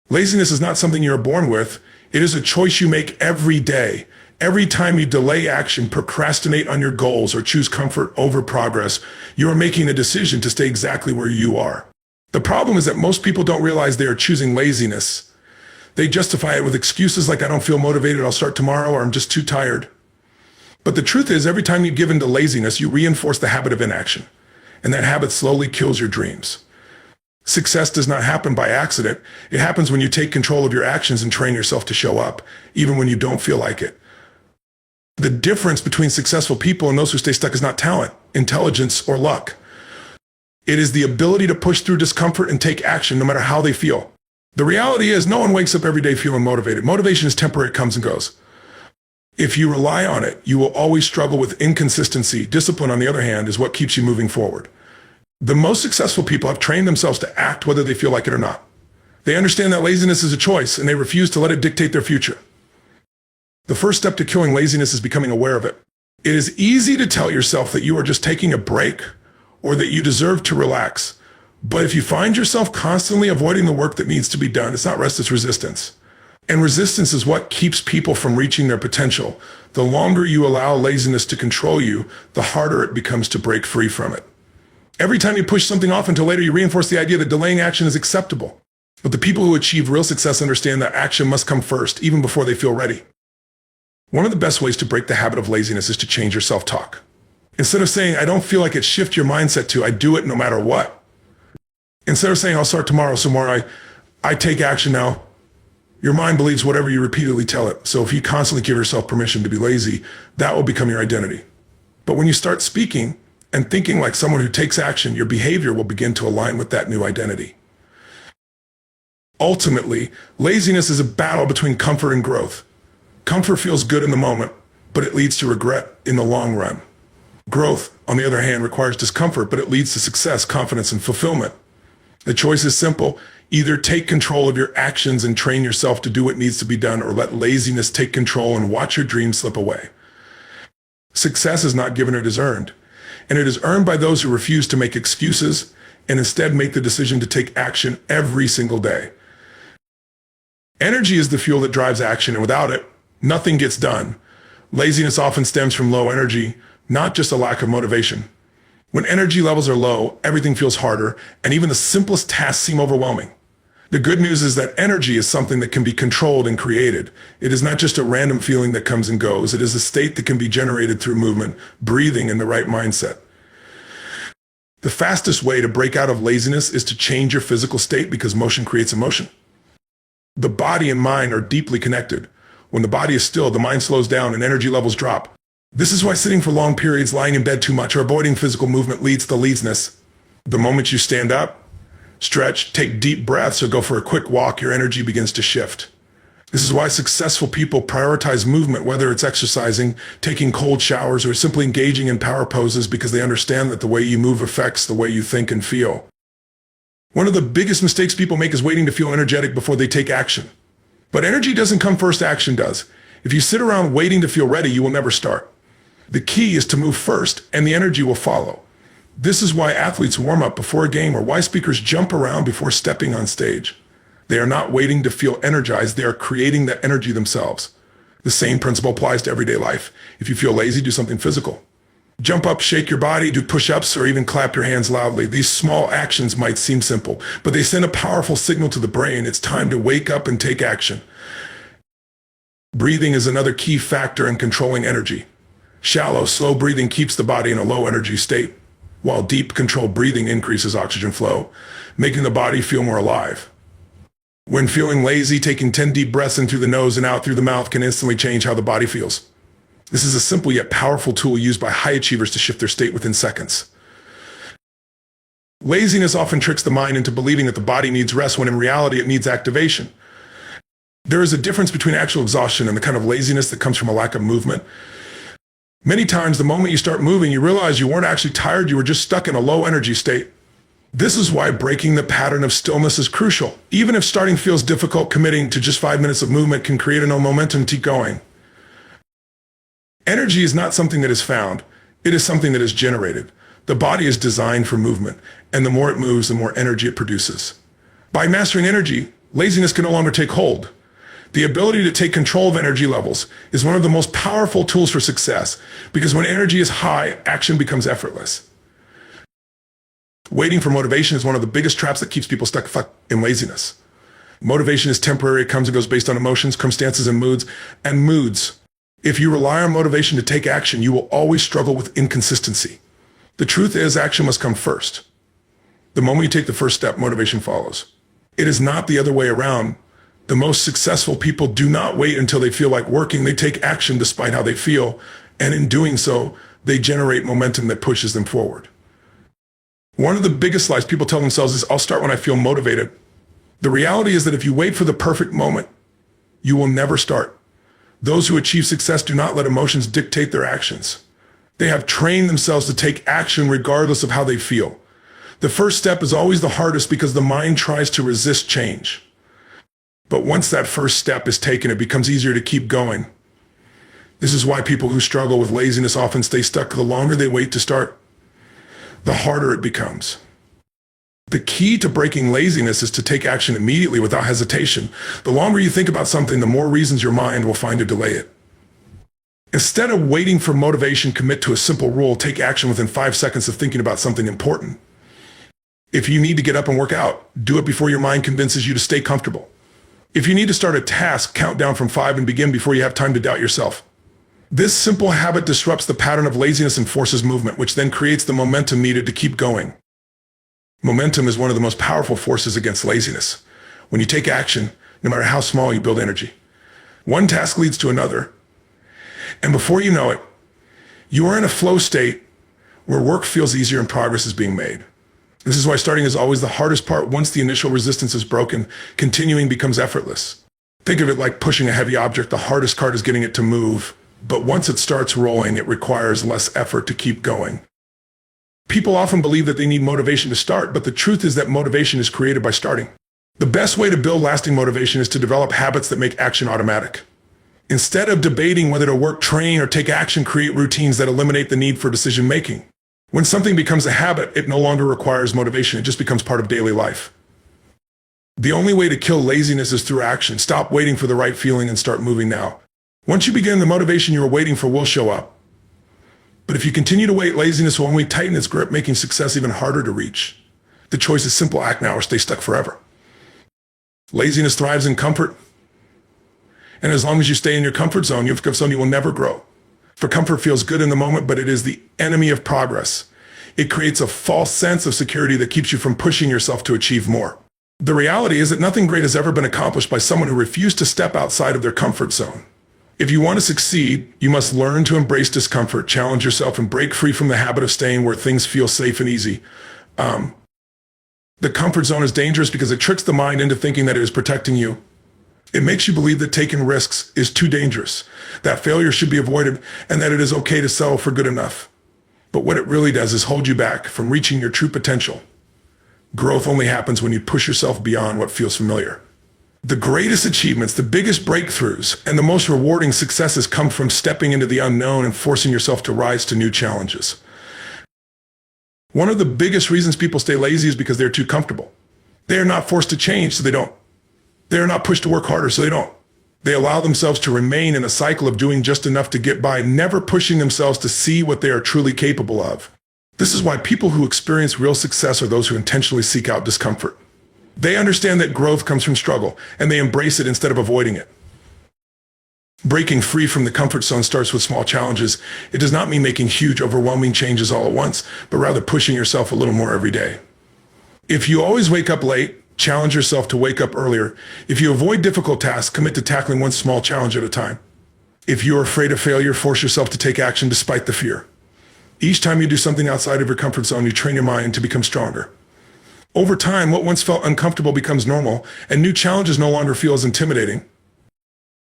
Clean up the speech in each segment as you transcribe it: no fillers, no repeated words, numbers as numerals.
Laziness is not something you're born with. It is a choice you make every day. Every time you delay action, procrastinate on your goals, or choose comfort over progress, you are making a decision to stay exactly where you are. The problem is that most people don't realize they are choosing laziness. They justify it with excuses like, I don't feel motivated, I'll start tomorrow, or I'm just too tired. But the truth is, every time you give in to laziness, you reinforce the habit of inaction. And that habit slowly kills your dreams. Success does not happen by accident. It happens when you take control of your actions and train yourself to show up, even when you don't feel like it. The difference between successful people and those who stay stuck is not talent, intelligence, or luck. It is the ability to push through discomfort and take action no matter how they feel. The reality is, no one wakes up every day feeling motivated. Motivation is temporary, it comes and goes. If you rely on it, you will always struggle with inconsistency. Discipline, on the other hand, is what keeps you moving forward. The most successful people have trained themselves to act whether they feel like it or not. They understand that laziness is a choice, and they refuse to let it dictate their future. The first step to killing laziness is becoming aware of it. It is easy to tell yourself that you are just taking a break or that you deserve to relax. But if you find yourself constantly avoiding the work that needs to be done, it's not rest, it's resistance. And resistance is what keeps people from reaching their potential. The longer you allow laziness to control you, the harder it becomes to break free from it. Every time you push something off until later, you reinforce the idea that delaying action is acceptable. But the people who achieve real success understand that action must come first, even before they feel ready. One of the best ways to break the habit of laziness is to change your self-talk. Instead of saying, I don't feel like it, shift your mindset to, I do it no matter what. Instead of saying, I'll start tomorrow, I take action now. Your mind believes whatever you repeatedly tell it. So if you constantly give yourself permission to be lazy, that will become your identity. But when you start speaking and thinking like someone who takes action, your behavior will begin to align with that new identity. Ultimately, laziness is a battle between comfort and growth. Comfort feels good in the moment, but it leads to regret in the long run. Growth, on the other hand, requires discomfort, but it leads to success, confidence, and fulfillment. The choice is simple. Either take control of your actions and train yourself to do what needs to be done, or let laziness take control and watch your dreams slip away. Success is not given, it is earned. And it is earned by those who refuse to make excuses and instead make the decision to take action every single day. Energy is the fuel that drives action, and without it, nothing gets done. Laziness often stems from low energy, not just a lack of motivation. When energy levels are low, everything feels harder, and even the simplest tasks seem overwhelming. The good news is that energy is something that can be controlled and created. It is not just a random feeling that comes and goes. It is a state that can be generated through movement, breathing, and the right mindset. The fastest way to break out of laziness is to change your physical state, because motion creates emotion. The body and mind are deeply connected. When the body is still, the mind slows down and energy levels drop. This is why sitting for long periods, lying in bed too much, or avoiding physical movement leads to laziness. The moment you stand up, stretch, take deep breaths, or go for a quick walk, your energy begins to shift. This is why successful people prioritize movement, whether it's exercising, taking cold showers, or simply engaging in power poses, because they understand that the way you move affects the way you think and feel. One of the biggest mistakes people make is waiting to feel energetic before they take action. But energy doesn't come first, action does. If you sit around waiting to feel ready, you will never start. The key is to move first, and the energy will follow. This is why athletes warm up before a game, or why speakers jump around before stepping on stage. They are not waiting to feel energized, they are creating that energy themselves. The same principle applies to everyday life. If you feel lazy, do something physical. Jump up, shake your body, do push-ups, or even clap your hands loudly. These small actions might seem simple, but they send a powerful signal to the brain. It's time to wake up and take action. Breathing is another key factor in controlling energy. Shallow, slow breathing keeps the body in a low energy state, while deep, controlled breathing increases oxygen flow, making the body feel more alive. When feeling lazy, taking 10 deep breaths in through the nose and out through the mouth can instantly change how the body feels. This is a simple yet powerful tool used by high achievers to shift their state within seconds. Laziness often tricks the mind into believing that the body needs rest, when in reality it needs activation. There is a difference between actual exhaustion and the kind of laziness that comes from a lack of movement. Many times, the moment you start moving, you realize you weren't actually tired, you were just stuck in a low energy state. This is why breaking the pattern of stillness is crucial. Even if starting feels difficult, committing to just 5 minutes of movement can create enough momentum to keep going. Energy is not something that is found, it is something that is generated. The body is designed for movement, and the more it moves, the more energy it produces. By mastering energy, laziness can no longer take hold. The ability to take control of energy levels is one of the most powerful tools for success because when energy is high, action becomes effortless. Waiting for motivation is one of the biggest traps that keeps people stuck in laziness. Motivation is temporary. It comes and goes based on emotions, circumstances, and moods. If you rely on motivation to take action, you will always struggle with inconsistency. The truth is, action must come first. The moment you take the first step, motivation follows. It is not the other way around. The most successful people do not wait until they feel like working. They take action despite how they feel, and in doing so, they generate momentum that pushes them forward. One of the biggest lies people tell themselves is, I'll start when I feel motivated. The reality is that if you wait for the perfect moment, you will never start. Those who achieve success do not let emotions dictate their actions. They have trained themselves to take action regardless of how they feel. The first step is always the hardest because the mind tries to resist change. But once that first step is taken, it becomes easier to keep going. This is why people who struggle with laziness often stay stuck. The longer they wait to start, the harder it becomes. The key to breaking laziness is to take action immediately without hesitation. The longer you think about something, the more reasons your mind will find to delay it. Instead of waiting for motivation, commit to a simple rule. Take action within 5 seconds of thinking about something important. If you need to get up and work out, do it before your mind convinces you to stay comfortable. If you need to start a task, count down from 5 and begin before you have time to doubt yourself. This simple habit disrupts the pattern of laziness and forces movement, which then creates the momentum needed to keep going. Momentum is one of the most powerful forces against laziness. When you take action, no matter how small, you build energy. One task leads to another, and before you know it, you are in a flow state where work feels easier and progress is being made. This is why starting is always the hardest part. Once the initial resistance is broken, continuing becomes effortless. Think of it like pushing a heavy object. The hardest part is getting it to move, but once it starts rolling, it requires less effort to keep going. People often believe that they need motivation to start, but the truth is that motivation is created by starting. The best way to build lasting motivation is to develop habits that make action automatic. Instead of debating whether to work, train, or take action, create routines that eliminate the need for decision-making. When something becomes a habit, it no longer requires motivation. It just becomes part of daily life. The only way to kill laziness is through action. Stop waiting for the right feeling and start moving now. Once you begin, the motivation you are waiting for will show up. But if you continue to wait, laziness will only tighten its grip, making success even harder to reach. The choice is simple: act now or stay stuck forever. Laziness thrives in comfort. And as long as you stay in your comfort zone, you will never grow. For comfort feels good in the moment, but it is the enemy of progress. It creates a false sense of security that keeps you from pushing yourself to achieve more. The reality is that nothing great has ever been accomplished by someone who refused to step outside of their comfort zone. If you want to succeed, you must learn to embrace discomfort, challenge yourself, and break free from the habit of staying where things feel safe and easy. The comfort zone is dangerous because it tricks the mind into thinking that it is protecting you. It makes you believe that taking risks is too dangerous, that failure should be avoided, and that it is okay to settle for good enough. But what it really does is hold you back from reaching your true potential. Growth only happens when you push yourself beyond what feels familiar. The greatest achievements, the biggest breakthroughs, and the most rewarding successes come from stepping into the unknown and forcing yourself to rise to new challenges. One of the biggest reasons people stay lazy is because they're too comfortable. They are not forced to change, so they don't. They are not pushed to work harder, so they don't. They allow themselves to remain in a cycle of doing just enough to get by, never pushing themselves to see what they are truly capable of. This is why people who experience real success are those who intentionally seek out discomfort. They understand that growth comes from struggle, and they embrace it instead of avoiding it. Breaking free from the comfort zone starts with small challenges. It does not mean making huge, overwhelming changes all at once, but rather pushing yourself a little more every day. If you always wake up late, challenge yourself to wake up earlier. If you avoid difficult tasks, commit to tackling one small challenge at a time. If you are afraid of failure, force yourself to take action despite the fear. Each time you do something outside of your comfort zone, you train your mind to become stronger. Over time, what once felt uncomfortable becomes normal, and new challenges no longer feel as intimidating.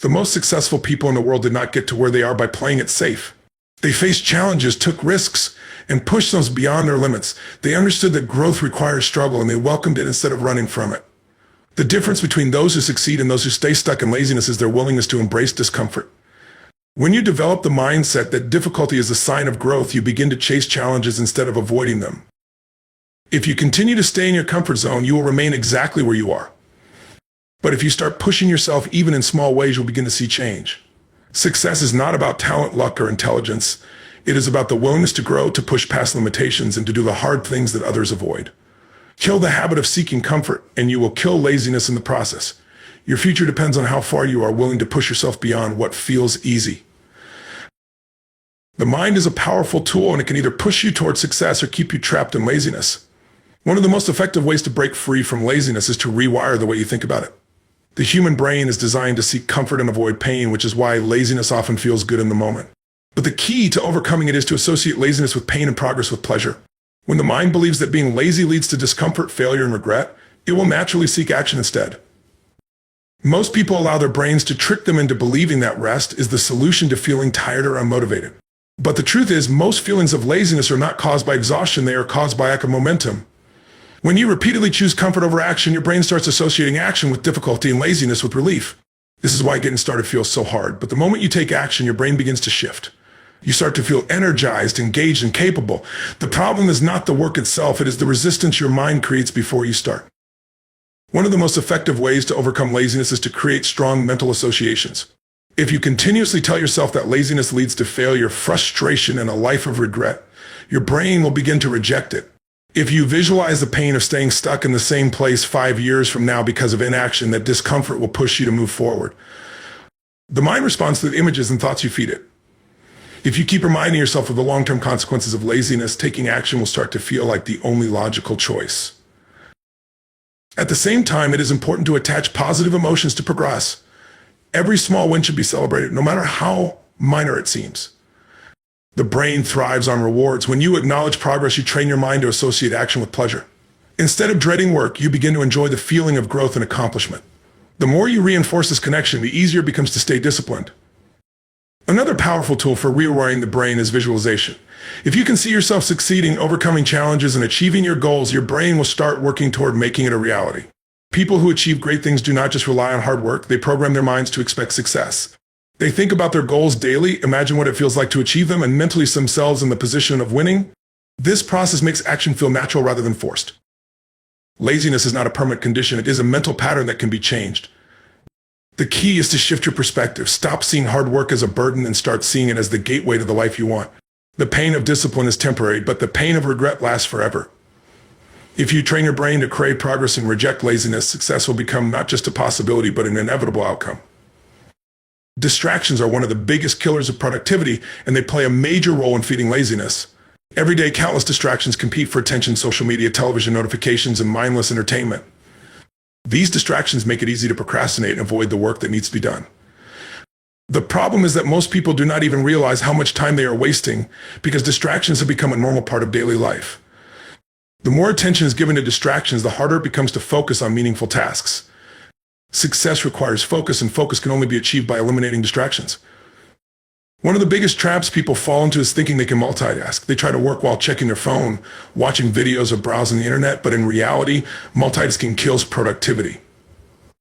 The most successful people in the world did not get to where they are by playing it safe. They faced challenges, took risks, and pushed those beyond their limits. They understood that growth requires struggle, and they welcomed it instead of running from it. The difference between those who succeed and those who stay stuck in laziness is their willingness to embrace discomfort. When you develop the mindset that difficulty is a sign of growth, you begin to chase challenges instead of avoiding them. If you continue to stay in your comfort zone, you will remain exactly where you are. But if you start pushing yourself even in small ways, you'll begin to see change. Success is not about talent, luck, or intelligence. It is about the willingness to grow, to push past limitations, and to do the hard things that others avoid. Kill the habit of seeking comfort, and you will kill laziness in the process. Your future depends on how far you are willing to push yourself beyond what feels easy. The mind is a powerful tool, and it can either push you towards success or keep you trapped in laziness. One of the most effective ways to break free from laziness is to rewire the way you think about it. The human brain is designed to seek comfort and avoid pain, which is why laziness often feels good in the moment. But the key to overcoming it is to associate laziness with pain and progress with pleasure. When the mind believes that being lazy leads to discomfort, failure, and regret, it will naturally seek action instead. Most people allow their brains to trick them into believing that rest is the solution to feeling tired or unmotivated. But the truth is, most feelings of laziness are not caused by exhaustion, they are caused by lack of momentum. When you repeatedly choose comfort over action, your brain starts associating action with difficulty and laziness with relief. This is why getting started feels so hard. But the moment you take action, your brain begins to shift. You start to feel energized, engaged, and capable. The problem is not the work itself, it is the resistance your mind creates before you start. One of the most effective ways to overcome laziness is to create strong mental associations. If you continuously tell yourself that laziness leads to failure, frustration, and a life of regret, your brain will begin to reject it. If you visualize the pain of staying stuck in the same place 5 years from now because of inaction, that discomfort will push you to move forward. The mind responds to the images and thoughts you feed it. If you keep reminding yourself of the long-term consequences of laziness, taking action will start to feel like the only logical choice. At the same time, it is important to attach positive emotions to progress. Every small win should be celebrated, no matter how minor it seems. The brain thrives on rewards. When you acknowledge progress, you train your mind to associate action with pleasure. Instead of dreading work, you begin to enjoy the feeling of growth and accomplishment. The more you reinforce this connection, the easier it becomes to stay disciplined. Another powerful tool for rewiring the brain is visualization. If you can see yourself succeeding, overcoming challenges, and achieving your goals, your brain will start working toward making it a reality. People who achieve great things do not just rely on hard work, they program their minds to expect success. They think about their goals daily, imagine what it feels like to achieve them, and mentally see themselves in the position of winning. This process makes action feel natural rather than forced. Laziness is not a permanent condition, it is a mental pattern that can be changed. The key is to shift your perspective. Stop seeing hard work as a burden and start seeing it as the gateway to the life you want. The pain of discipline is temporary, but the pain of regret lasts forever. If you train your brain to crave progress and reject laziness, success will become not just a possibility, but an inevitable outcome. Distractions are one of the biggest killers of productivity, and they play a major role in feeding laziness. Every day, countless distractions compete for attention: social media, television notifications, and mindless entertainment. These distractions make it easy to procrastinate and avoid the work that needs to be done. The problem is that most people do not even realize how much time they are wasting because distractions have become a normal part of daily life. The more attention is given to distractions, the harder it becomes to focus on meaningful tasks. Success requires focus, and focus can only be achieved by eliminating distractions. One of the biggest traps people fall into is thinking they can multitask. They try to work while checking their phone, watching videos, or browsing the internet, but in reality, multitasking kills productivity.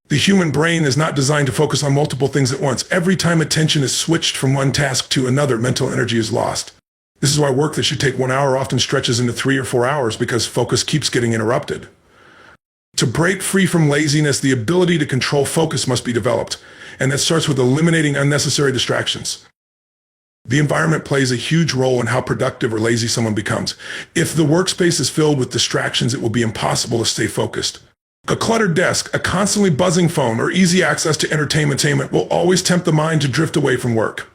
The human brain is not designed to focus on multiple things at once. Every time attention is switched from one task to another, mental energy is lost. This is why work that should take 1 hour often stretches into 3 or 4 hours, because focus keeps getting interrupted. To break free from laziness, the ability to control focus must be developed, and that starts with eliminating unnecessary distractions. The environment plays a huge role in how productive or lazy someone becomes. If the workspace is filled with distractions, it will be impossible to stay focused. A cluttered desk, a constantly buzzing phone, or easy access to entertainment will always tempt the mind to drift away from work.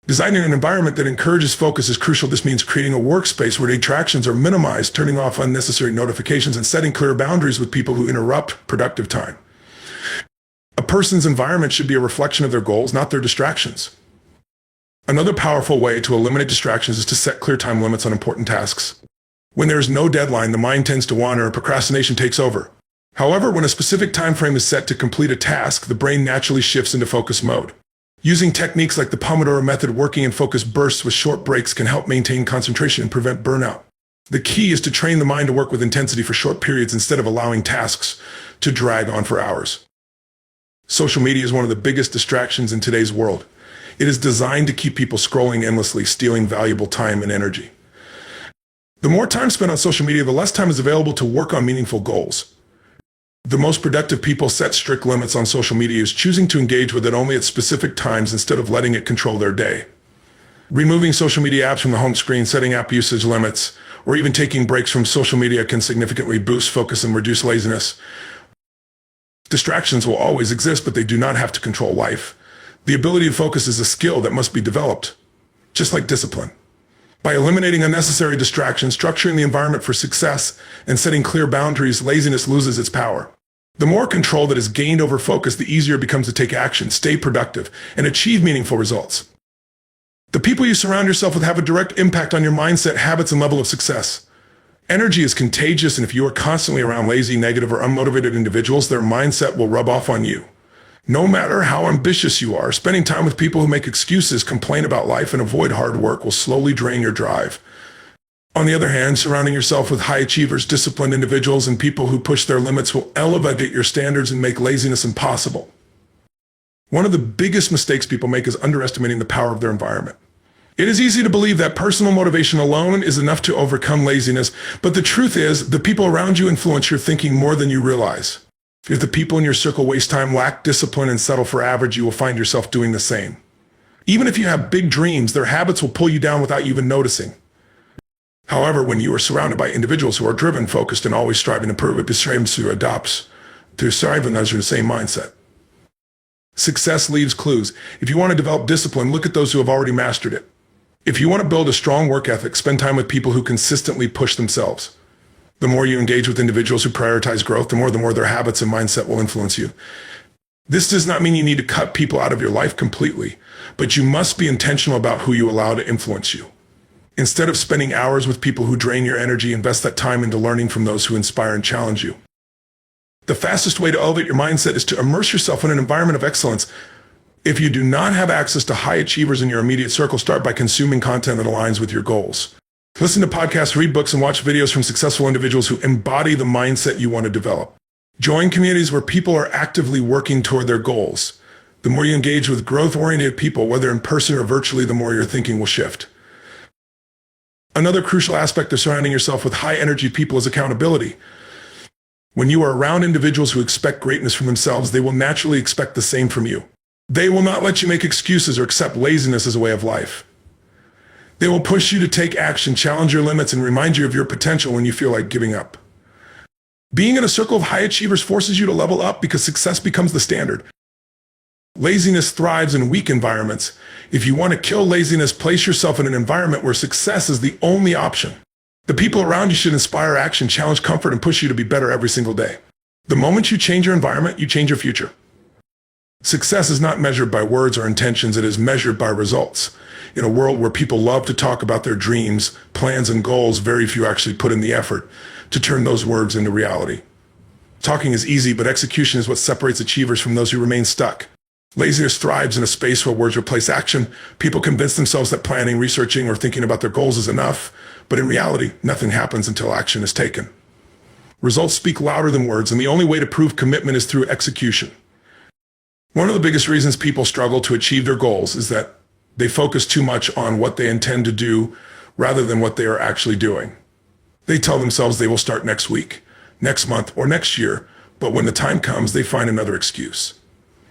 Designing an environment that encourages focus is crucial. This means creating a workspace where distractions are minimized, turning off unnecessary notifications, and setting clear boundaries with people who interrupt productive time. A person's environment should be a reflection of their goals, not their distractions. Another powerful way to eliminate distractions is to set clear time limits on important tasks. When there is no deadline, the mind tends to wander and procrastination takes over. However, when a specific time frame is set to complete a task, the brain naturally shifts into focus mode. Using techniques like the Pomodoro method, working in focus bursts with short breaks, can help maintain concentration and prevent burnout. The key is to train the mind to work with intensity for short periods instead of allowing tasks to drag on for hours. Social media is one of the biggest distractions in today's world. It is designed to keep people scrolling endlessly, stealing valuable time and energy. The more time spent on social media, the less time is available to work on meaningful goals. The most productive people set strict limits on social media, choosing to engage with it only at specific times instead of letting it control their day. Removing social media apps from the home screen, setting app usage limits, or even taking breaks from social media can significantly boost focus and reduce laziness. Distractions will always exist, but they do not have to control life. The ability to focus is a skill that must be developed, just like discipline. By eliminating unnecessary distractions, structuring the environment for success, and setting clear boundaries, laziness loses its power. The more control that is gained over focus, the easier it becomes to take action, stay productive, and achieve meaningful results. The people you surround yourself with have a direct impact on your mindset, habits, and level of success. Energy is contagious, and if you are constantly around lazy, negative, or unmotivated individuals, their mindset will rub off on you. No matter how ambitious you are, spending time with people who make excuses, complain about life, and avoid hard work will slowly drain your drive. On the other hand, surrounding yourself with high achievers, disciplined individuals, and people who push their limits will elevate your standards and make laziness impossible. One of the biggest mistakes people make is underestimating the power of their environment. It is easy to believe that personal motivation alone is enough to overcome laziness, but the truth is, the people around you influence your thinking more than you realize. If the people in your circle waste time, lack discipline, and settle for average, you will find yourself doing the same. Even if you have big dreams, their habits will pull you down without you even noticing. However, when you are surrounded by individuals who are driven, focused, and always striving to improve, it becomes to adopt to strive and measure the same mindset. Success leaves clues. If you want to develop discipline, look at those who have already mastered it. If you want to build a strong work ethic, spend time with people who consistently push themselves. The more you engage with individuals who prioritize growth, the more their habits and mindset will influence you. This does not mean you need to cut people out of your life completely, but you must be intentional about who you allow to influence you. Instead of spending hours with people who drain your energy, invest that time into learning from those who inspire and challenge you. The fastest way to elevate your mindset is to immerse yourself in an environment of excellence. If you do not have access to high achievers in your immediate circle, start by consuming content that aligns with your goals. Listen to podcasts, read books, and watch videos from successful individuals who embody the mindset you want to develop. Join communities where people are actively working toward their goals. The more you engage with growth-oriented people, whether in person or virtually, the more your thinking will shift. Another crucial aspect of surrounding yourself with high-energy people is accountability. When you are around individuals who expect greatness from themselves, they will naturally expect the same from you. They will not let you make excuses or accept laziness as a way of life. They will push you to take action, challenge your limits, and remind you of your potential when you feel like giving up. Being in a circle of high achievers forces you to level up because success becomes the standard. Laziness thrives in weak environments. If you want to kill laziness, place yourself in an environment where success is the only option. The people around you should inspire action, challenge comfort, and push you to be better every single day. The moment you change your environment, you change your future. Success is not measured by words or intentions, it is measured by results. In a world where people love to talk about their dreams, plans, and goals, very few actually put in the effort to turn those words into reality. Talking is easy, but execution is what separates achievers from those who remain stuck. Laziness thrives in a space where words replace action. People convince themselves that planning, researching, or thinking about their goals is enough, but in reality, nothing happens until action is taken. Results speak louder than words, and the only way to prove commitment is through execution. One of the biggest reasons people struggle to achieve their goals is that they focus too much on what they intend to do rather than what they are actually doing. They tell themselves they will start next week, next month, or next year, but when the time comes, they find another excuse.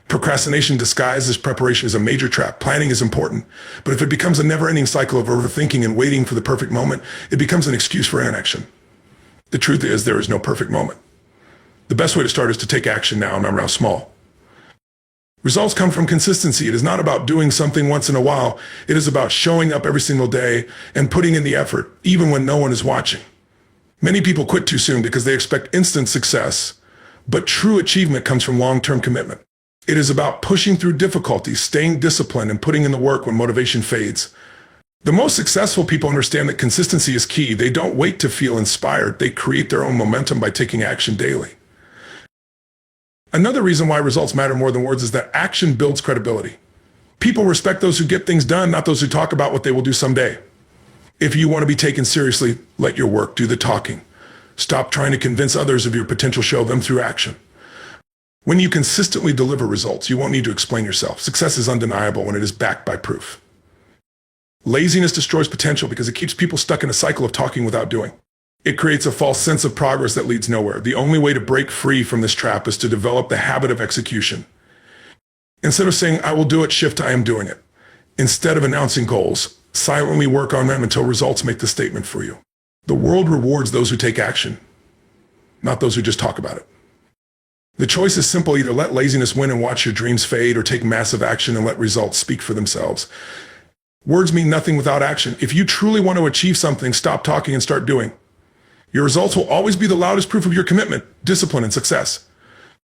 Procrastination disguised as preparation is a major trap. Planning is important, but if it becomes a never-ending cycle of overthinking and waiting for the perfect moment, it becomes an excuse for inaction. The truth is, there is no perfect moment. The best way to start is to take action now, not now small. Results come from consistency. It is not about doing something once in a while. It is about showing up every single day and putting in the effort, even when no one is watching. Many people quit too soon because they expect instant success, but true achievement comes from long-term commitment. It is about pushing through difficulties, staying disciplined, and putting in the work when motivation fades. The most successful people understand that consistency is key. They don't wait to feel inspired. They create their own momentum by taking action daily. Another reason why results matter more than words is that action builds credibility. People respect those who get things done, not those who talk about what they will do someday. If you want to be taken seriously, let your work do the talking. Stop trying to convince others of your potential, show them through action. When you consistently deliver results, you won't need to explain yourself. Success is undeniable when it is backed by proof. Laziness destroys potential because it keeps people stuck in a cycle of talking without doing. It creates a false sense of progress that leads nowhere. The only way to break free from this trap is to develop the habit of execution. Instead of saying, I will do it, shift to I am doing it. Instead of announcing goals, silently work on them until results make the statement for you. The world rewards those who take action, not those who just talk about it. The choice is simple: either let laziness win and watch your dreams fade, or take massive action and let results speak for themselves. Words mean nothing without action. If you truly want to achieve something, stop talking and start doing. Your results will always be the loudest proof of your commitment, discipline, and success.